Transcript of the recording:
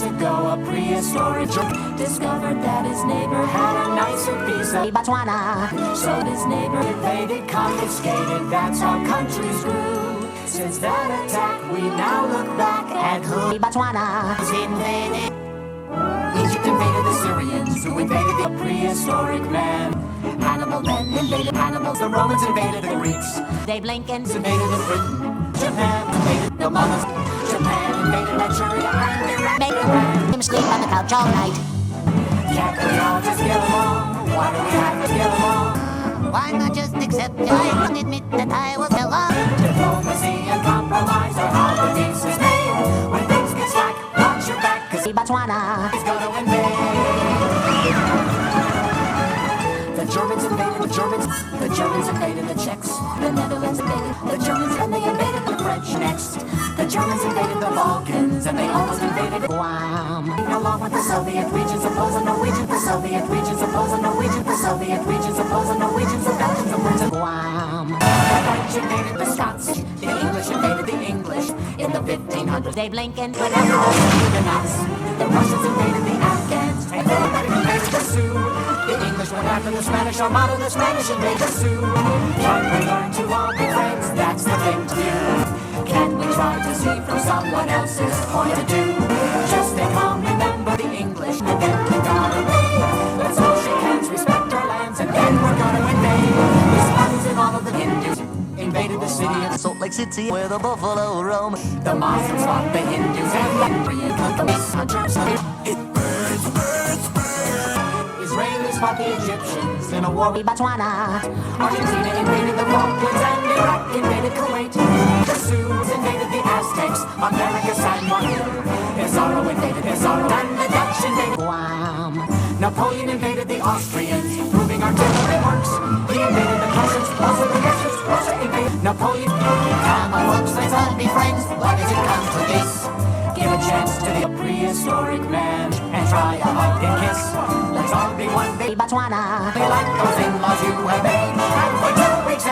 years ago, a prehistoric discovered that his neighbor had a nicer piece of Botswana. So his neighbor invaded, confiscated, that's how countries grew. Since that attack, we now look back at who Botswana was invaded. Egypt invaded the Syrians, who invaded the prehistoric man. Hannibal then invaded animals, the Romans invaded the Greeks. Dave Lincoln invaded Britain. Japan invaded the Mongols. Japan invaded Manchuria and Iraq. Make him sleep on the couch all night. Can't we all just get along? Why do we have to get along? Why not just accept it? I won't admit that I was wrong. Diplomacy and compromise are how the peace is made. When things get slack, watch your back, cause Botswana is gonna invade. The Germans invaded the Germans invaded the Czechs. The Netherlands invaded the Germans and they invaded the French next. The Germans invaded the Balkans and they almost invaded Guam. Along with the Soviet regions oppose the Norwegians, the Soviet regions oppose the Norwegians, the Soviet regions oppose the Norwegians, the Belgians oppose Guam. The French invaded the Scots, the English invaded the English. In the 1500s, Dave Lincoln would have invaded the Knots. The Russians invaded the Afghans and everybody invaded the Sioux. The English went after the Spanish Armada, the Spanish invaded the Sioux. Can we learn to all be friends? That's the thing to do. Can we try to see from someone else's point of view? Just stay calm, remember the English, and then we gotta leave. Let's all shake hands, respect our lands, and then we're gonna invade. The Spartans and all of the Hindus invaded the city of Salt Lake City, where the buffalo roam. the Muslims fought the Hindus and the hunters. Israelis fought the Egyptians in a war with Botswana. Argentina invaded the Falklands and Iraq invaded Kuwait. The Sioux invaded the Aztecs, America San Juan. Pizarro invaded Pizarro and the Dutch invaded Guam. Napoleon invaded the Austrians, proving artillery works. He invaded the Prussians, also the Russians. Russia invaded Napoleon. Come on folks, let's all be friends. Why does it come to this? Give a chance to the prehistoric man and try a hug and kiss. Let's all be one big Botswana. Be like those in-laws you have made. And for 2 weeks